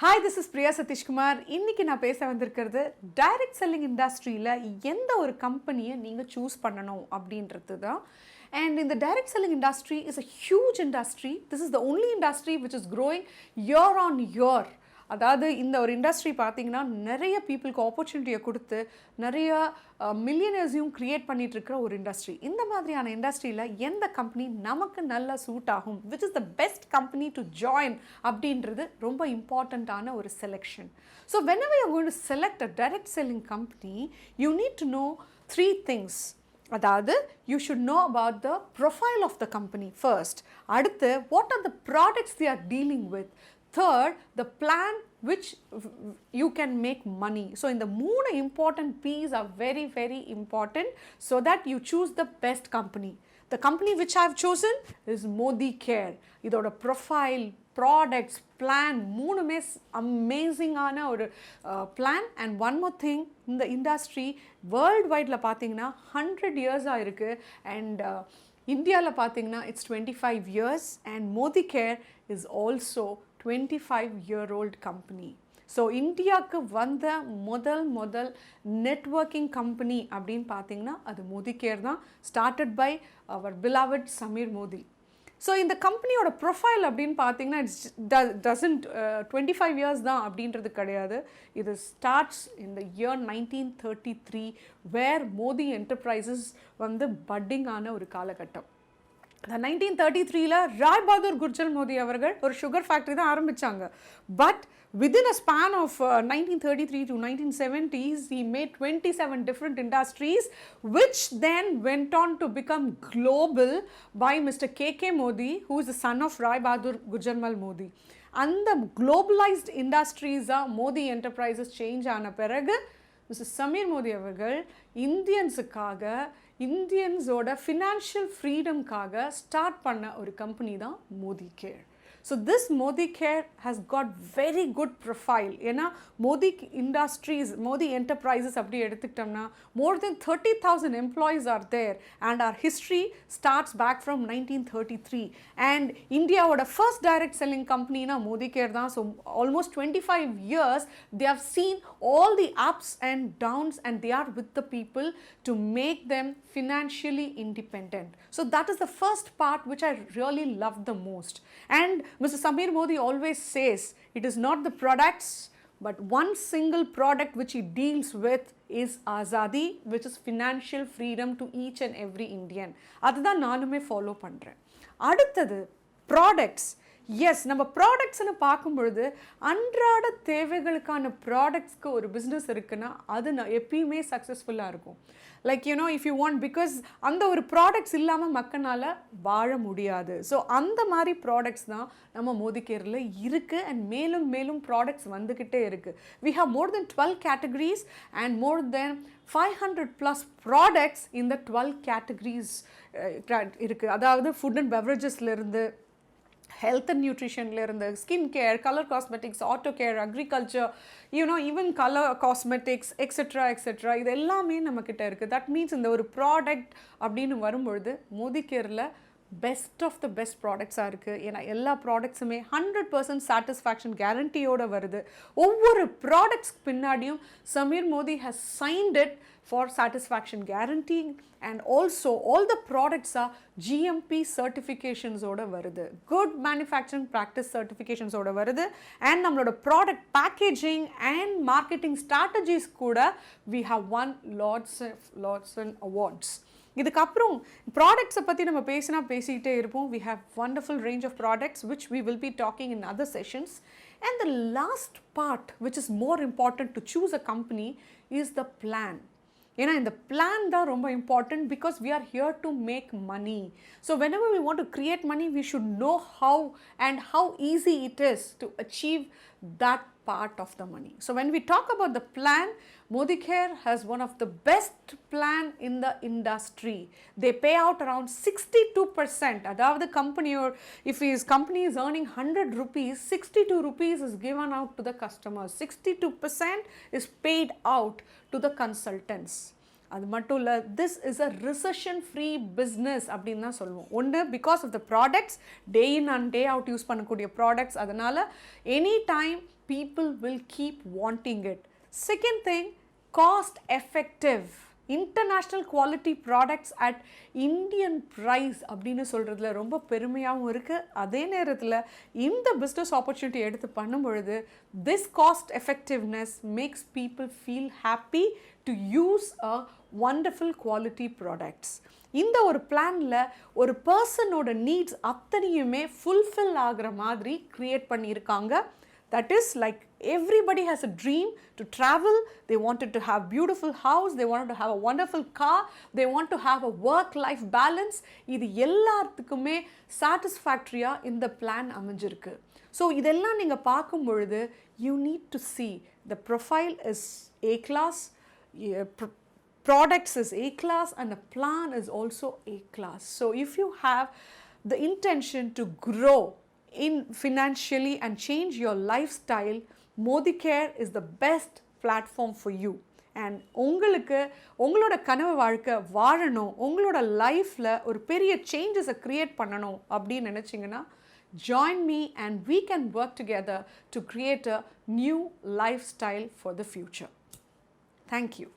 Hi, this is Priya Satish Kumar. இன்னைக்கு நான் பேச வந்திருக்கிறது டைரக்ட் செல்லிங் இண்டஸ்ட்ரியில் எந்த ஒரு கம்பெனியை நீங்கள் சூஸ் பண்ணணும் அப்படின்றது தான். And in the direct selling industry is a huge industry. This is the only industry which is growing year on year. அதாவது இந்த ஒரு இண்டஸ்ட்ரி பார்த்தீங்கன்னா நிறைய பீப்புளுக்கு ஆப்பர்ச்சுனிட்டியை கொடுத்து நிறைய மில்லியனர்ஸையும் க்ரியேட் பண்ணிட்டு இருக்கிற ஒரு இண்டஸ்ட்ரி. இந்த மாதிரியான இண்டஸ்ட்ரியில் எந்த கம்பெனி நமக்கு நல்லா சூட் ஆகும், which is the best company to join அப்படின்றது ரொம்ப இம்பார்ட்டண்ட்டான ஒரு selection. So whenever you're going to select a direct selling company, you need to know three things. அதாவது you should know about the profile of the company first. அடுத்து what are the products they are dealing with. Third, the plan which you can make money. So in the மூணு important P's are very very important so that you choose the best company. The company which I have chosen is Modicare. இதோட profile, products, plan மூணுமே அமேசிங்கான ஒரு plan. And one more thing, இந்த industry world வைடில் பார்த்தீங்கன்னா 100 இயர்ஸாக இருக்குது. And இந்தியாவில் பார்த்தீங்கன்னா it's 25 years. And Modicare is also 25-year-old company. So இந்தியாவுக்கு வந்த முதல் நெட்வொர்க்கிங் கம்பெனி அப்படின்னு பார்த்தீங்கன்னா அது மோதிகேர் தான். Started by our beloved Sameer Modi. So இந்த கம்பெனியோட ப்ரொஃபைல் அப்படின்னு பார்த்தீங்கன்னா இட்ஸ் டசன்ட் 25 இயர்ஸ் தான் அப்படின்றது கிடையாது. இது ஸ்டார்ட்ஸ் இந்த இயர் 1933 வேர் மோதி என்டர்பிரைசஸ் வந்து பட்டிங்கான ஒரு காலகட்டம். 1933 ராய் பகதூர் குர்ஜர் மோதி அவர்கள் ஒரு சுகர் ஃபேக்ட்ரி தான் ஆரம்பித்தாங்க. But within a span of 1933 to 1970s, he made 27 different industries, which then went on to become global by Mr. K.K. Modi, who is the son of Rai Bahadur Gujranwal Modi. And the globalized industries are Modi Enterprises change ஆன பிறகு mister Sameer மோதி அவர்கள் இந்தியன்ஸுக்காக இந்தியன்ஸோட financial ஃப்ரீடம்காக start பண்ண ஒரு company தான் மோதிகேர். So this Modicare has got very good profile. ஏன்னா மோதி industries, மோதி enterprises அப்படி எடுத்துக்கிட்டோம்னா more than 30,000 employees are there. And our history starts back from 1933. And இந்தியாவோட ஃபர்ஸ்ட் டைரக்ட் செல்லிங் கம்பெனினா மோதிகேர் தான். So almost 25 years they have seen all the ups and downs and they are with the people to make them financially independent. So that is the first part which I really love the most. And Mr. Samir Modi always says it is not the products but one single product which he deals with is Azadi, which is financial freedom to each and every Indian. அதுதான் நானுமே follow பண்ணுறேன். அடுத்தது products. S, நம்ம ப்ராடக்ட்ஸ்னு பார்க்கும்பொழுது அன்றாட தேவைகளுக்கான ப்ராடக்ட்ஸ்க்கு ஒரு business இருக்குன்னா அது எப்பயுமே சக்ஸஸ்ஃபுல்லாக இருக்கும். Like you know if you want, because அந்த ஒரு ப்ராடக்ட்ஸ் இல்லாமல் மக்களால் வாழ முடியாது. ஸோ அந்த மாதிரி ப்ராடக்ட்ஸ் தான் நம்ம மோதிகேரில் இருக்குது. அண்ட் மேலும் மேலும் ப்ராடக்ட்ஸ் வந்துக்கிட்டே இருக்குது. We have more than 12 categories and more than 500+ products இந்த 12 categories இருக்குது. அதாவது ஃபுட் அண்ட் பெவரேஜஸ்லேருந்து, ஹெல்த் அண்ட் நியூட்ரிஷன்லேருந்து, skin care, colour cosmetics, auto care, agriculture, even colour cosmetics etcetera etcetera, இது எல்லாமே நம்மக்கிட்ட இருக்குது. தட் மீன்ஸ் இந்த ஒரு ப்ராடக்ட் அப்படின்னு வரும்பொழுது மோதிகேரில் பெஸ்ட் ஆஃப் த பெஸ்ட் ப்ராடக்ட்ஸாக இருக்குது. ஏன்னா எல்லா ப்ராடக்ட்ஸுமே 100% சாட்டிஸ்ஃபேக்ஷன் கேரண்டியோடு வருது. ஒவ்வொரு ப்ராடக்ட்ஸ் பின்னாடியும் Sameer Modi has signed it for satisfaction guarantee. And also all the products are GMP certifications oda varudhu, good manufacturing practice certifications oda varudhu. And nammaloda product packaging and marketing strategies kuda we have won lots and awards. இதுக்கப்புறம் ப்ராடக்ட்ஸை பற்றி நம்ம பேசிக்கிட்டே இருப்போம். We have wonderful range of products which we will be talking in other sessions. And the last part which is more important to choose a company is the plan. ஏன்னா இந்த plan தான் ரொம்ப important, because we are here to make money. So whenever we want to create money, we should know how and how easy it is to achieve that part of the money. So when we talk about the plan, Modicare has one of the best plan in the industry. They pay out around 62%. அதாவது company, or if his company is earning 100 rupees, 62 rupees is given out to the customers. 62% is paid out to the consultants. அது மட்டும் இல்லை, this is a recession free business அப்படின்னு தான் சொல்லுவோம். ஒன்று because of the products, day in and day out use பண்ணக்கூடிய products, அதனால் any time people will keep wanting it. Second thing, cost effective international quality products at Indian price அப்படின்னு சொல்கிறதுல ரொம்ப பெருமையாகவும் இருக்குது. அதே நேரத்தில் இந்த பிஸ்னஸ் ஆப்பர்ச்சுனிட்டி எடுத்து பண்ணும் பொழுது this cost effectiveness makes people feel happy to use a wonderful quality products. இந்த ஒரு பிளானில் ஒரு பர்சனோட நீட்ஸ் அத்தனையுமே ஃபுல்ஃபில் ஆகிற மாதிரி க்ரியேட் பண்ணியிருக்காங்க. That is like everybody has a dream to travel, they wanted to have beautiful house, they wanted to have a wonderful car, they want to have a work-life balance. இது எல்லாத்துக்குமே satisfactory-ஆ இந்த plan அமைஞ்சிருக்கு. So இதெல்லாம் நீங்கள் பார்க்கும் பொழுது you need to see the profile is A-class, products is A-class and the plan is also A-class. So if you have the intention to grow in financially and change your lifestyle, Modicare is the best platform for you. And உங்களுக்கு உங்களோட கனவு வாழ்க்கை வாழணும், உங்களோட லைஃப்பில் ஒரு பெரிய சேஞ்சஸை create பண்ணணும் அப்படின்னு நினச்சிங்கன்னா join me and we can work together to create a new lifestyle for the future. Thank you.